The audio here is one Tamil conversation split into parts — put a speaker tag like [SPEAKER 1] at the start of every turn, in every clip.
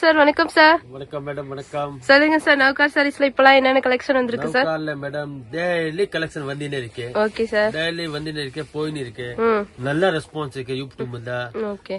[SPEAKER 1] சார் வணக்கம் சார்.
[SPEAKER 2] வணக்கம் மேடம். வணக்கம்.
[SPEAKER 1] சொல்லுங்க சார், நவ்கார் சாரீஸ்ல இப்பலாம் என்னென்ன கலெக்ஷன் வந்திருக்கு சார்?
[SPEAKER 2] நவ்கார்ல மேடம் டெய்லி கலெக்ஷன் வந்துனே இருக்கு.
[SPEAKER 1] Okay sir.
[SPEAKER 2] டெய்லி வந்துனே இருக்கு, போயினே இருக்கு. நல்ல ரெஸ்பான்ஸ் இருக்கு யூடியூப்ல.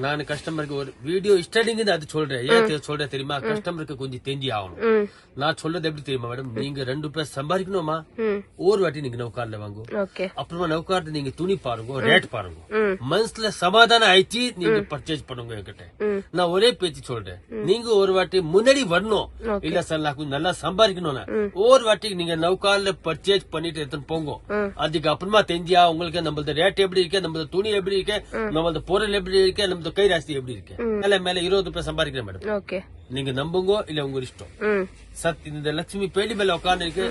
[SPEAKER 2] நான் கஸ்டமருக்கு ஒரு வீடியோ ஸ்டார்டிங் அது சொல்றேன். ஏன் சொல்றேன் தெரியுமா? கஸ்டமருக்கு கொஞ்சம் தெரிஞ்சு ஆகணும். நான் சொல்றது எப்படி தெரியுமா மேடம்? நீங்க 2 பேர் சம்பாதிக்கணுமா, ஒரு வாட்டி நீங்க நவ்கார்ல வாங்க. அப்புறமா நவ்கார்ல நீங்க துணி பாருங்க, ரேட் பாருங்க. மனசுல சமாதானம் ஆயிடுச்சு, நீங்க பர்ச்சேஸ் பண்ணுங்க என்கிட்ட. நான் ஒரே பேச்சு சொல்றேன், நீங்க ஒரு வாட்டி முன்னாடி வரணும். இல்ல சார் நான் கொஞ்சம் நல்லா சம்பாதிக்கணும்னா ஒரு வாட்டி நீங்க நவ்கார்ல பர்ச்சேஸ் பண்ணிட்டு எடுத்துன்னு போங்க. அதுக்கு அப்புறமா தெரிஞ்சியா உங்களுக்கு நம்மளது ரேட் எப்படி இருக்கு, நம்மளது துணி எப்படி இருக்கு, நம்மளது பொருள் எப்படி இருக்கு, நம்மளது கை ராசி எப்படி இருக்கு. மேல 20 ரூபாய் சம்பாதிக்கிறேன் மேடம். நீங்க நம்புங்க இல்ல உங்க இஷ்டம். சத் இந்த லட்சுமி பேடி மேல உட்கார்ந்து இருக்கு,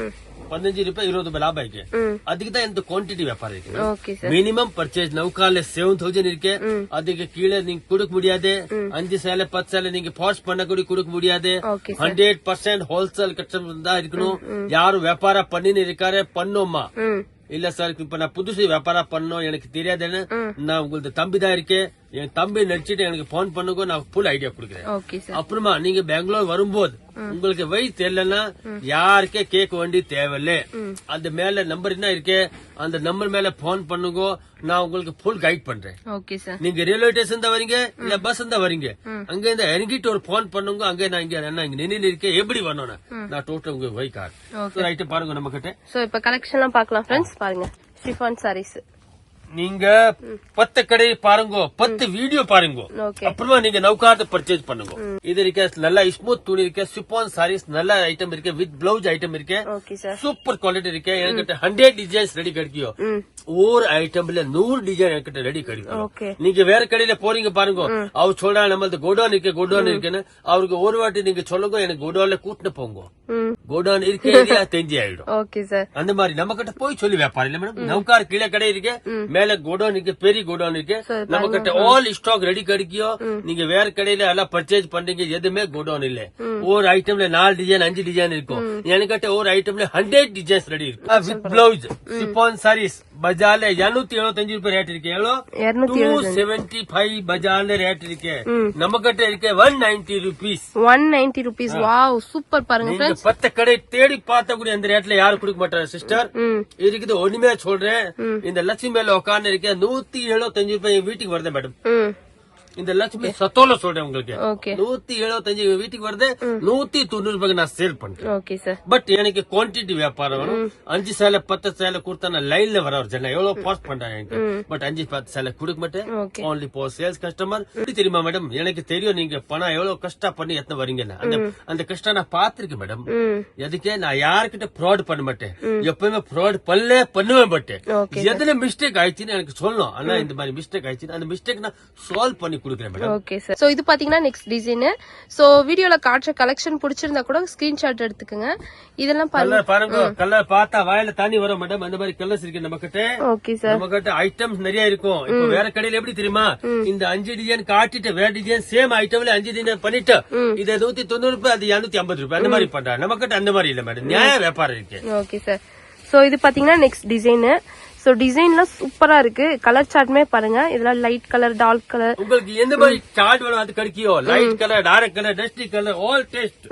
[SPEAKER 2] 15 ரூபாய் 20 ரூபாய் லாபம் இருக்கு. அதுக்குதான் இந்த குவான்டிட்டி வியாபாரம் இருக்கு. மினிமம் பர்ச்சேஸ் நவ்கார்ல 7000 இருக்கு. அதுக்கு கீழே நீங்க கொடுக்க முடியாது. 5 சேலை 10 சேலை நீங்க ஃபார்ஸ் பண்ண கூட கொடுக்க முடியாது. 100% ஹோல்சேல் கஸ்டமர் தான் இருக்கணும். யாரும் வியாபாரம் பண்ணின்னு இருக்காரு பண்ணோமா இல்ல சார் இப்ப நான் புதுசு வியாபாரம் பண்ணோம் எனக்கு தெரியாதுன்னு நான் உங்களுக்கு தம்பி தான் இருக்கேன். என் தம்பி நடிச்சிட்டு எனக்கு போன் பண்ணுங்க, நான் ஃபுல் ஐடியா கொடுக்குறேன். அப்புறமா நீங்க பெங்களூர் வரும்போது உங்களுக்கு வழி தெரியலன்னா யாருக்கே கேட்க வேண்டிய தேவையில்ல. அந்த மேல நம்பர் என்ன இருக்கு, அந்த நம்பர் மேல போன் பண்ணுங்க, நான் உங்களுக்கு ஃபுல் கைட் பண்றேன். நீங்க ரயில்வே ஸ்டேஷன் தான் வரீங்க இல்ல பஸ் தான் வரீங்க, அங்க இருந்து இறங்கிட்டு ஒரு போன் பண்ணுங்க. அங்க நான் இங்க நினைவு இருக்கேன், எப்படி வரணும் நான் டோட்டல் உங்க வை கார்டு ரைட்டு பாருங்க நம்ம கிட்ட.
[SPEAKER 1] இப்ப கலெக்ஷன் பாக்கலாம் ஃப்ரெண்ட்ஸ். பாருங்க ஷிஃபான் சாரீஸ்.
[SPEAKER 2] நீங்க 10 கடை பாருங்க, 10 வீடியோ பாருங்க, அப்புறமா நீங்க நவ்கார்ல பர்ச்சேஸ் பண்ணுங்க. இது இருக்க நல்ல ஸ்மூத் துணி இருக்கு, சிப்பான் சாரீஸ் நல்ல ஐட்டம் இருக்கு, வித் பிளவுஸ் ஐட்டம் இருக்கு, சூப்பர் குவாலிட்டி இருக்கு. என்கிட்ட 100 டிசைன்ஸ் ரெடி கிடைக்கும். ஒரு ஐட்டம்ல 100 டிசைன் என்கிட்ட ரெடி கிடைக்கும். நீங்க வேற கடையில போறீங்க பாருங்க, அவர் சொல்றா நம்மளது கோடவுன் இருக்கு கோடவுன் இருக்குன்னு. அவருக்கு ஒரு வாட்டி நீங்க சொல்லுங்க, எனக்கு கோடவுன்ல கூட்டிட்டு போங்க, கோடவுன் இருக்கே இல்லையா தெரிஞ்சு ஆயிடும். அந்த மாதிரி நம்ம கிட்ட போய் சொல்லி வியாபாரம் இல்ல மேடம். நவ்கார் கீழே கடை இருக்கு, மேல கோடவுன் இருக்கு, பெரிய கோடவுன் இருக்கு. நம்ம கிட்ட ஆல் ஸ்டாக் ரெடி கிடைக்கும். நீங்க வேற கடையில எல்லாம் பர்ச்சேஸ் பண்றீங்க, எதுவுமே கோடவுன் இல்ல. ஒரு ஐட்டம்ல 4 டிசைன் 5 டிசைன் இருக்கும். என்கிட்ட ஒரு ஐட்டம்ல 100 டிசைன்ஸ் ரெடி இருக்கு. வித் பிளவுஸ் சிப்பான் சாரீஸ் பஜார்ல 275 ரூபாய் ரேட் இருக்கு. எவ்வளவு 275 பஜார்ல ரேட் இருக்கு. நம்ம கிட்ட இருக்கு 190 rupees. 190 rupees.
[SPEAKER 1] Wow super. பாருங்க ஃப்ரெண்ட்ஸ்,
[SPEAKER 2] 10 கடை தேடி பார்த்த கூட அந்த ரேட்ல யாரும் கொடுக்க மாட்டாரு சிஸ்டர். இருக்குது ஒண்ணுமே சொல்றேன், இந்த லட்சுமி மேல உட்கார்ந்து இருக்க 175 ரூபாய் வீட்டுக்கு வருது மேடம். இந்த லட்சுமி சத்தோல சொல்றேன் உங்களுக்கு, 175 வீட்டுக்கு வருது. 190 ரூபாய்க்கு நான் சேல் பண்றேன். பட் எனக்கு குவான்டிட்டி வியாபாரம் வேணும். 5 சேலை 10 சேலை கொடுத்தா நான் லைன்ல வர ஒரு ஜன எவ்வளவு பாஸ் பண்றாங்க. பட் 5-10 சேலை கொடுக்க மாட்டேன். Only for sales customer. தெரியுமா மேடம், எனக்கு தெரியும் நீங்க பணம் எவ்வளவு கஷ்டம் பண்ணி எத்தனை வரீங்கன்னு. அந்த கஷ்டம் நான் பாத்திருக்கேன் மேடம். எதுக்கே நான் யாருக்கிட்ட ஃப்ராட் பண்ண மாட்டேன், எப்பவுமே ஃப்ராட் பண்ணுவேன். பட் எதுல மிஸ்டேக் ஆயிடுச்சுன்னு எனக்கு சொல்லணும். ஆனா இந்த மாதிரி மிஸ்டேக் ஆயிடுச்சு, அந்த மிஸ்டேக் நான் சால்வ் பண்ணி கொடுக்குறேன்.
[SPEAKER 1] Okay sir. சோ இது பாத்தீங்கன்னா நெக்ஸ்ட் டிசைன். சோ வீடியோல காட்டுற கலெக்ஷன் பிடிச்சிருந்தா கூட ஸ்கிரீன்ஷாட் எடுத்துக்கங்க. இதெல்லாம்
[SPEAKER 2] பாருங்க, கலர் பார்த்தா வாயில தண்ணி வரும் மேடம். அந்த மாதிரி கலர்ஸ் இருக்கு நம்ம கிட்ட. Okay sir. நம்ம கிட்ட ஐட்டம்ஸ் நிறைய இருக்கும். இப்போ வேற கடையில எப்படி தெரியுமா, இந்த 5 டிசைன் காட்டிட்டு வேற டிசைன் சேம் ஐட்டம்ல 5 டிசைன் பண்ணிட்டு இது 190 ரூபாய், அது 250 ரூபாய் அந்த மாதிரி பண்றாங்க. நம்ம கிட்ட அந்த மாதிரி இல்ல மேடம், நியாய வியாபாரம் இருக்கு.
[SPEAKER 1] Okay sir. சோ இது பாத்தீங்கன்னா நெக்ஸ்ட் டிசைன். சோ டிசைன்லாம் சூப்பரா இருக்கு. கலர் சார்ட்மே பாருங்க, இதெல்லாம் லைட் கலர் டார்க் கலர்.
[SPEAKER 2] உங்களுக்கு எந்த மாதிரி சார்ட் வேணும் அது கிடைக்கும். Light colour dark colour dusty colour all test.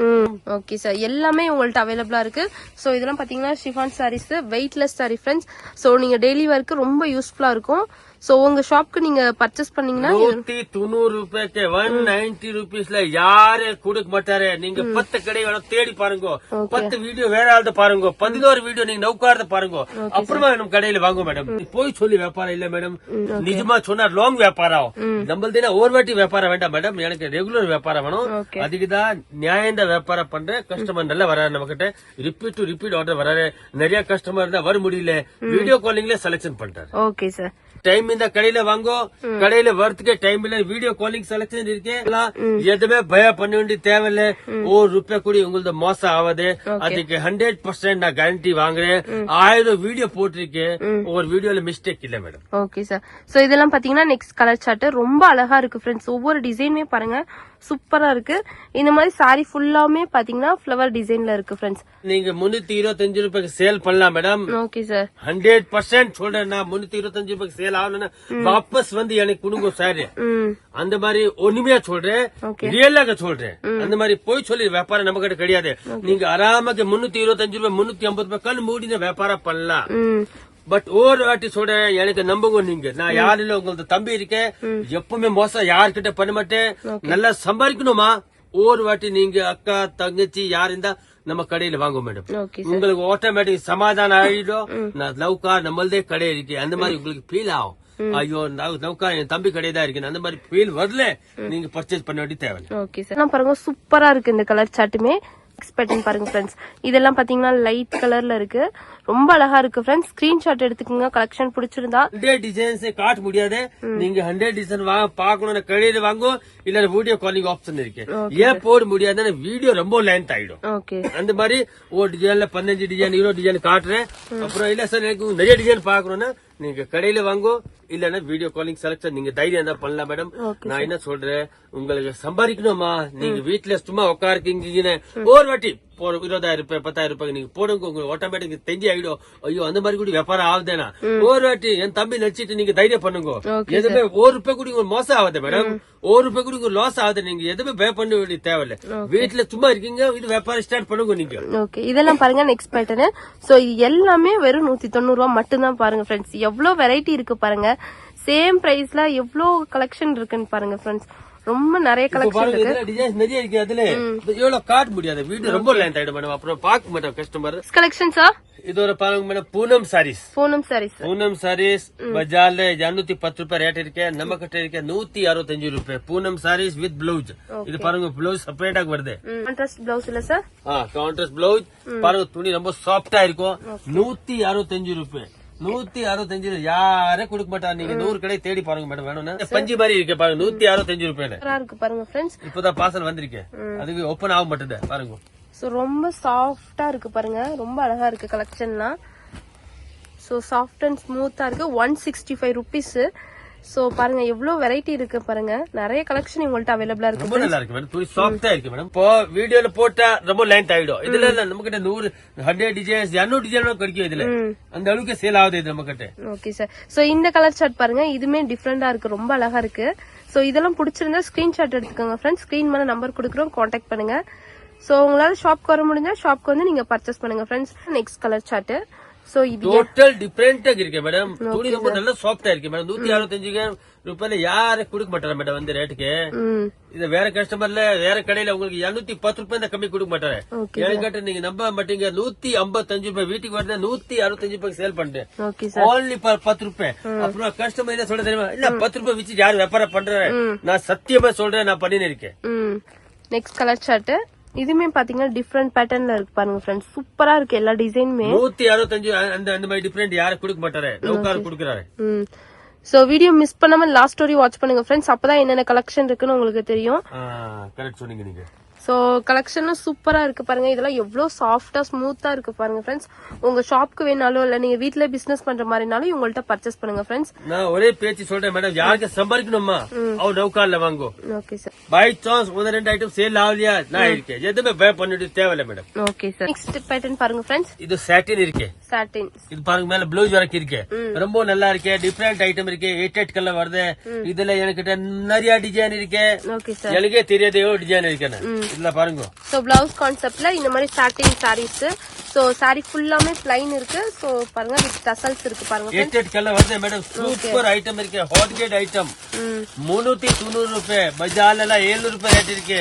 [SPEAKER 1] Okay sir, எல்லாமே உங்கள்ட்ட அவைலபிளா இருக்கு. சோ இதெல்லாம் பாத்தீங்கன்னா chiffon sarees, weightless sari friends. So நீங்க டெய்லி ஒர்க்கு ரொம்ப யூஸ்ஃபுல்லா இருக்கும். சோ உங்க ஷாப்க்கு நீங்க பர்ச்சேஸ் பண்ணீங்கன்னா
[SPEAKER 2] 190 ரூபாய்க்கு 190 ரூபீஸ்ல யாரு கொடுக்க மாட்டாரு. நீங்க 10 கடை வேணும் தேடி பாருங்க, 10 வீடியோ வேற ஆள்த பாருங்க, 11 வீடியோ நீங்க நவ்கார்த பாருங்க, அப்புறமா நம்ம கடையில வாங்க மேடம். போய் சொல்லி வியாபாரம் இல்ல மேடம், நிஜமா சொன்னா லாங் வியாபாரம். நம்மளதுனா ஒரு வாட்டி வியாபாரம் வேண்டாம் மேடம், எனக்கு ரெகுலர் வியாபாரம் வேணும். அதுக்குதான் நியாயந்த வியாபாரம் பண்றேன். கஸ்டமர் நல்லா வராரு நம்ம கிட்ட, ரிப்பீட் டு ரிப்பீட் ஆர்டர் வராரு. நிறைய கஸ்டமர் இருந்தா வர முடியல, வீடியோ காலிங்ல செலக்ஷன் பண்றாரு.
[SPEAKER 1] Okay sir.
[SPEAKER 2] டைம் இந்த கடையில வாங்கோ, கடையில வரதுக்கே டைம் இல்ல, வீடியோ காலிங் செலக்ஷன் இருக்கு. எதுவுமே பயம் பண்ண வேண்டிய தேவையில்ல. 1 ரூபாய் கூட உங்களுக்கு மோசம் ஆகாது. அதுக்கு 100% நான் கேரண்டி வாங்குறேன். 1000 வீடியோ போட்டிருக்கேன், ஒரு வீடியோல மிஸ்டேக் இல்ல மேடம்.
[SPEAKER 1] Okay sir. சோ இதெல்லாம் பாத்தீங்கன்னா நெக்ஸ்ட் கலர் சார்ட் ரொம்ப அழகா இருக்கு ஃப்ரெண்ட்ஸ். ஒவ்வொரு டிசைனுமே பாருங்க சூப்பரா இருக்கு. இந்த மாதிரி சாரி ஃபுல்லாமே பாத்தீங்கன்னா ஃபிளவர் டிசைன்ல இருக்கு ஃப்ரெண்ட்ஸ்.
[SPEAKER 2] நீங்க 325 ரூபாய்க்கு சேல் பண்ணலாம் மேடம்.
[SPEAKER 1] Okay sir.
[SPEAKER 2] 100% சொல்றேன். 325 ரூபாய்க்கு சேல் ஆகணும்னா வாபஸ் வந்து எனக்கு கொடுங்க சாரி. அந்த மாதிரி ஒண்ணுமையா சொல்றேன், ரியலாக சொல்றேன். அந்த மாதிரி போய் சொல்லி வியாபாரம் நம்ம கிட்ட கிடையாது. நீங்க ஆராமக்கு 325 ரூபாய் 350 ரூபாய் கண் மூடின வியாபாரம் பண்ணலாம். பட் ஒரு வாட்டி சொல்றேன், எனக்கு நம்புங்க நீங்க. நான் யாரு இல்ல, உங்களுக்கு தம்பி இருக்கேன். எப்பவுமே மோசம் யாருக்கிட்ட பண்ண மாட்டேன். நல்லா சம்பாதிக்கணுமா, ஒரு வாட்டி நீங்க அக்கா தங்கச்சி யார் இருந்தா நம்ம கடையில வாங்க மேடம். உங்களுக்கு ஆட்டோமேட்டிக் சமாதானம் ஆயிடும். நான் லவ்கா நம்மளதே கடை இருக்கு அந்த மாதிரி உங்களுக்கு ஃபீல் ஆகும். ஐயோ நவுக்கா என் தம்பி கடை தான் இருக்கு அந்த மாதிரி ஃபீல் வரல, நீங்க பர்ச்சேஸ் பண்ண வேண்டிய தேவை.
[SPEAKER 1] Okay sir. பாருங்க சூப்பரா இருக்கு இந்த கலர் சார்ட்டுமே. எக்ஸ்பெக்ட் பாருங்க ஃப்ரெண்ட்ஸ். இதெல்லாம் பாத்தீங்கன்னா லைட் கலர்ல இருக்கு, ரொம்ப அழகா இருக்கு ஃப்ரெண்ட்ஸ். ஸ்கிரீன்ஷாட் எடுத்துக்கோங்க. கலெக்ஷன் பிடிச்சிருந்தா
[SPEAKER 2] 100 டிசைன்ஸ் காட்ட முடியாது. நீங்க 100 டிசைன் பாக்கணும் கடையில வாங்கோ, இல்ல வீடியோ காலிங் ஆப்ஷன் இருக்கு. ஏன் போட முடியாதுன்னா வீடியோ ரொம்ப லென்த் ஆயிடும். அந்த மாதிரி ஒரு டிசைன்ல 15 டிசைன் 20 டிசைன் காட்டுறேன். அப்புறம் இல்ல சார் எனக்கு நிறைய டிசைன் பாக்கணும்னா நீங்க கடையில வாங்கோ, இல்லன்னா வீடியோ காலிங் செலக்ஷன் நீங்க தைரியம் தான் பண்ணலாம் மேடம். நான் என்ன சொல்றேன், உங்களுக்கு சம்பாதிக்கணுமா, நீங்க வீட்டுல சும்மா உட்காருக்கீங்க ஒரு வாட்டி 20,000 ரூபாய் 10,000 ரூபாய் நீங்க போடுங்க, உங்களுக்கு ஆட்டோமேட்டிக் தெரிஞ்சு ஆயிடும். ஐயோ அந்த மாதிரி கூட வியாபாரம் ஆகுதுன்னா ஒரு வாட்டி என் தம்பி நடிச்சிட்டு நீங்க தைரியம் பண்ணுங்க. எதுவுமே ஒரு ரூபாய் கூட உங்களுக்கு மோசம் ஆகுது மேடம், ஒரு ரூபாய் கூட உங்களுக்கு லாஸ் ஆகுது. நீங்க எதுவுமே பே பண்ண வேண்டிய தேவையில்ல. வீட்டுல சும்மா இருக்கீங்க, இது வியாபாரம் ஸ்டார்ட் பண்ணுங்க நீங்க.
[SPEAKER 1] ஓகே, இதெல்லாம் பாருங்க நெக்ஸ்ட் பேட்டர்ன். சோ இது எல்லாமே வெறும் 190 ரூபாய் மட்டும் தான் பாருங்க ஃப்ரெண்ட்ஸ். எவ்வளவு வெரைட்டி இருக்கு பாருங்க. சேம் பிரைஸ்ல எவ்வளவு கலெக்ஷன் இருக்குன்னு பாருங்க ஃப்ரெண்ட்ஸ். ரொம்ப நிறைய கலெக்ஷன் இருக்கு,
[SPEAKER 2] டிசைன்ஸ் நிறைய இருக்கு. அதுல எவ்வளவு காட்ட முடியாது, வீடியோ ரொம்ப லென்த் ஆயிடும் மேடம். அப்புறம் பாக்க மாட்டோம் கஸ்டமர்.
[SPEAKER 1] கலெக்ஷன்ஸா
[SPEAKER 2] இது ஒரு பாருங்க மேடம், பூனம் சாரீஸ். பூனம் சாரீஸ் பஜார்ல 210 ரூபாய் ரேட் இருக்கு, நம்ம கிட்ட இருக்க 165 ரூபாய். Poonam sarees with blouse. இது பாருங்க பிளவுஸ் செப்பரேட்டா வருது.
[SPEAKER 1] கான்ட்ராஸ்ட் பிளவுஸ் இல்ல சார்?
[SPEAKER 2] Contrast blouse. பாருங்க துணி ரொம்ப சாஃப்டா இருக்கும். 165 ரூபாய். 165 யாரே கொடுக்க மாட்டாங்க. நீங்க 100 கடை தேடி பாருங்க மேடம். வேணும்னா பஞ்சு மாதிரி இருக்கு பாருங்க, 165 ரூபாய்
[SPEAKER 1] பாருங்க ஃப்ரெண்ட்ஸ்.
[SPEAKER 2] இப்பதான் பார்சல் வந்திருக்கு, அதுக்கு ஓபன் ஆக மாட்டேது பாருங்க.
[SPEAKER 1] சோ ரொம்ப சாஃப்டா இருக்கு பாருங்க, ரொம்ப அழகா இருக்கு கலெக்ஷன்லாம். சோ சாஃப்ட் அண்ட் ஸ்மூத்தா இருக்கு. 165 rupees. சோ பாருங்க எவ்வளவு வெரைட்டி இருக்கு பாருங்க, நிறைய கலெக்ஷன் உங்கள்ட்ட அவைலபிளா இருக்கு.
[SPEAKER 2] ரொம்ப நல்லா இருக்கு மேடம், துணி சாஃப்டா இருக்கு மேடம். இப்போ வீடியோல போட்டா ரொம்ப லென்த் ஆயிடும். இதுல நம்ம கிட்ட 100 100 டிசைன்ஸ் 200 டிசைன் கிடைக்கும். இதுல அந்த அளவுக்கு சேல் ஆகுது இது நம்ம கிட்ட. Okay
[SPEAKER 1] sir. சோ இந்த கலர் சார்ட் பாருங்க, இதுமே டிஃபரெண்டா இருக்கு, ரொம்ப அழகா இருக்கு. சோ இதெல்லாம் பிடிச்சிருந்தா ஸ்கிரீன்ஷாட் எடுத்துக்கோங்க ஃப்ரெண்ட்ஸ். ஸ்கிரீன் மேல நம்பர் கொடுக்குறோம், கான்டாக்ட் பண்ணுங்க. சோ உங்களால ஷாப்க்கு வர முடிஞ்சா ஷாப்க்கு வந்து நீங்க பர்ச்சேஸ் பண்ணுங்க friends. Next colour chart. So இது
[SPEAKER 2] டோட்டல் டிஃபரெண்டா இருக்கு மேடம். துணி ரொம்ப நல்ல சாஃப்டா இருக்கு மேடம். 165 ரூபாயில யாரு கொடுக்க மாட்டாரு மேடம் அந்த ரேட்டுக்கு. இது வேற கஸ்டமர்ல வேற கடையில உங்களுக்கு 210 ரூபாய் கம்மி கொடுக்க மாட்டாரு. என்கிட்ட நீங்க நம்ப மாட்டீங்க, 155 ரூபாய் வீட்டுக்கு வருது 165 ரூபாய்க்கு சேல் பண்றேன். ஓன்லி 10 ரூபாய். அப்புறம் கஸ்டமர் என்ன சொல்ற தெரியுமா, இல்ல 10 ரூபாய் வச்சு யாரு வியாபாரம் பண்றாரு, நான் சத்தியமா சொல்றேன், நான் பண்ணின்னு இருக்கேன்.
[SPEAKER 1] Next colour chart. இதுமே பாத்தீங்கன்னா டிஃபரெண்ட் பேட்டர்ன்ல இருக்கு பாருங்க ஃப்ரெண்ட்ஸ். சூப்பரா இருக்கு எல்லா டிசைனுமே.
[SPEAKER 2] 165 அந்த மாதிரி டிஃபரெண்ட் யாரும் கொடுக்க மாட்டாரு, நௌகார் கொடுக்கறாரு.
[SPEAKER 1] சோ வீடியோ மிஸ் பண்ணாம லாஸ்ட் ஸ்டோரி வாட்ச் பண்ணுங்க ஃப்ரெண்ட்ஸ். அப்பதான் என்னென்ன கலெக்ஷன் இருக்குன்னு உங்களுக்கு தெரியும்.
[SPEAKER 2] கரெக்ட் சொன்னீங்க நீங்க.
[SPEAKER 1] சோ கலெக்ஷனும் சூப்பரா இருக்கு பாருங்க. இதெல்லாம் எவ்வளவு சாஃப்டா ஸ்மூத்தா இருக்கு பாருங்க ஃப்ரெண்ட்ஸ். உங்க ஷாப்க்கு வேணாலும் இல்ல நீங்க வீட்ல பிசினஸ் பண்ற மாதிரினாலும் இவங்கள்ட்ட பர்ச்சேஸ் பண்ணுங்க ஃப்ரெண்ட்ஸ்.
[SPEAKER 2] நான் ஒரே பேச்சு சொல்றேன் மேடம், யாருக்கு சம்பாதிக்கணுமா அவ நௌகார்ல வாங்கோ.
[SPEAKER 1] Okay sir.
[SPEAKER 2] By chance 1-2 item sale ஆகலையா நான் இருக்கேன், எதுவுமே பே பண்ணிட்டு தேவையில்ல madam.
[SPEAKER 1] Okay sir. Next pattern பாருங்க ஃப்ரெண்ட்ஸ்.
[SPEAKER 2] இது சாட்டின் இருக்கு.
[SPEAKER 1] சாட்டின்
[SPEAKER 2] இது பாருங்க, மேல ப்ளவுஸ் வரைக்கும் இருக்கு, ரொம்ப நல்லா இருக்கு. டிஃபரெண்ட் ஐட்டம் இருக்கு, 8 கலர் வருது. இதுல எனக்கு நிறைய டிசைன் இருக்கு. எனக்கே தெரியாத டிசைன் இருக்கு. இதுல பாருங்க.
[SPEAKER 1] சோ பிளவுஸ் கான்செப்ட்ல இந்த மாதிரி சாட்டின் சாரீஸ். சோ சாரி ஃபுல்லாமே ப்ளைன் இருக்கு. சோ பாருங்க வித் டசல்ஸ் இருக்கு பாருங்க.
[SPEAKER 2] 8 கலர் வருது மேடம். சூப்பர் ஐட்டம் இருக்கு, ஹாட் கேட் ஐட்டம். 390 ரூபாய். பஜார்ல 700 ரூபாய் ரேட் இருக்கு.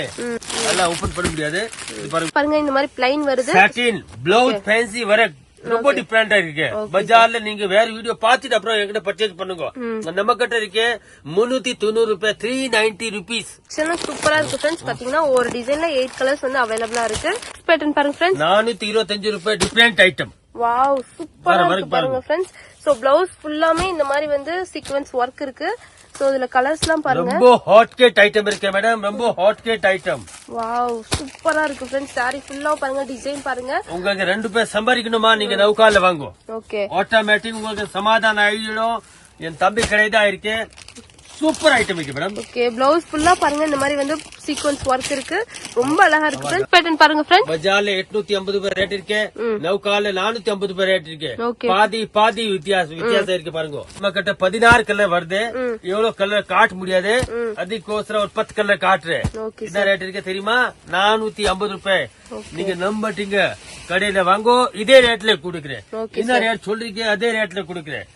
[SPEAKER 2] எல்லாம் ஓபன் பண்ண முடியாது. இது
[SPEAKER 1] பாருங்க இந்த மாதிரி ப்ளைன் வருது.
[SPEAKER 2] சாட்டின் பிளவுஸ் ஃபேன்சி வர்க் ரொம்ப டிஃபரெண்டா இருக்கு. பஜார்ல நீங்க வேற வீடியோ பாத்துட்டு அப்புறம் என்கிட்ட பர்ச்சேஸ் பண்ணுங்க. நம்ம கிட்ட இருக்கு 390 ரூபாய், 390 rupees.
[SPEAKER 1] சூப்பரா இருக்கு ஃப்ரெண்ட்ஸ். பாத்தீங்கன்னா ஒரு டிசைன்ல 8 கலர்ஸ் வந்து அவைலபிளா இருக்கு. பேட்டர்ன் பாருங்க ஃப்ரெண்ட்ஸ்.
[SPEAKER 2] 425 ரூபாய் டிஃபரெண்ட் ஐட்டம்.
[SPEAKER 1] வாவ் சூப்பரா இருக்கு பாருங்க ஃப்ரெண்ட்ஸ். சோ பிளவுஸ் ஃபுல்லாமே இந்த மாதிரி வந்து சீக்வென்ஸ் வர்க் இருக்கு. சோ இதுல கலர்ஸ் எல்லாம் பாருங்க,
[SPEAKER 2] ரொம்ப ஹாட் கேட் ஐட்டம் இருக்கு மேடம், ரொம்ப ஹாட் கேட் ஐட்டம்.
[SPEAKER 1] வாவ் சூப்பரா இருக்கு ஃப்ரெண்ட்ஸ். சாரி ஃபுல்லா பாருங்க, டிசைன் பாருங்க.
[SPEAKER 2] உங்களுக்கு 2 ரூபாய் சம்பாதிக்கணுமா நீங்க நௌகார்ல வாங்கோ.
[SPEAKER 1] ஓகே,
[SPEAKER 2] ஆட்டோமேட்டிக் உங்களுக்கு சமாதானம் ஆயிடும். என் தம்பி கடை தான் இருக்கு. சூப்பர் ஐட்டம் இருக்கு மேடம்.
[SPEAKER 1] ஓகே, பிளவுஸ் ஃபுல்லா பாருங்க இந்த மாதிரி வந்து சீக்வென்ஸ் ஒர்க் இருக்கு, ரொம்ப அழகா இருக்கு ஃப்ரெண்ட்ஸ். பேட்டர்ன் பாருங்க ஃப்ரெண்ட்ஸ்.
[SPEAKER 2] பஜார்ல 850 ரூபாய் ரேட் இருக்கு, நௌகால 450 ரூபாய் ரேட் இருக்கு.
[SPEAKER 1] ஓகே,
[SPEAKER 2] பாதி வித்தியாசம் இருக்கு பாருங்க. நம்ம கிட்ட 16 கலர் வருது, எவ்வளவு கலர் காட்ட முடியாது, அதுக்கோசரம் ஒரு 10 கலர் காட்டுறேன்.
[SPEAKER 1] ஓகே
[SPEAKER 2] என்ன ரேட் இருக்கு தெரியுமா? 450 ரூபாய். நீங்க நம்பட்டீங்க, கடையில வாங்கோ, இதே ரேட்ல கொடுக்குறேன். என்ன ரேட் சொல்றீங்க அதே ரேட்ல கொடுக்குறேன்.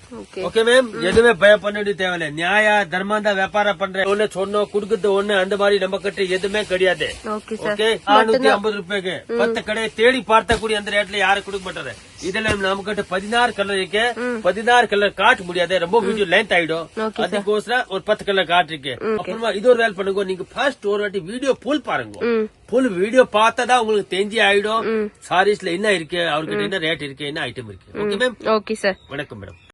[SPEAKER 2] ஓகே மேம், எதுவுமே பயம் பண்ண வேண்டிய தேவையில்ல. நியாய தர்மாந்தா வியாபாரம் பண்றேன், ஒண்ணு சொன்னோம் கொடுக்கறது ஒண்ணு, அந்த மாதிரி நம்ம கிட்ட எதுவுமே கிடையாது.
[SPEAKER 1] ஓகே,
[SPEAKER 2] ஓகே, 450 ரூபாய்க்கு 10 கடையை தேடி பார்த்த கூடிய அந்த ரேட்ல யாரும் கொடுக்க மாட்டாரு. இதுல நம்ம கிட்ட 16 கலர் இருக்கு, 16 கலர் காட்ட முடியாது, ரொம்ப வீடியோ லென்த் ஆயிடும். அதுக்கோசரம் ஒரு 10 கலர் காட்டு இருக்கு. அப்புறமா இது ஒரு வேலை பண்ணுங்க, நீங்க ஃபர்ஸ்ட் ஒரு வாட்டி வீடியோ ஃபுல் பாருங்க. ஃபுல் வீடியோ பார்த்தாதான் உங்களுக்கு தெரிஞ்சு ஆயிடும் சாரீஸ்ல என்ன இருக்கு, அவர்கிட்ட என்ன ரேட் இருக்கு, என்ன ஐட்டம் இருக்கு. Okay ma'am.
[SPEAKER 1] Okay sir.
[SPEAKER 2] வணக்கம் மேடம்.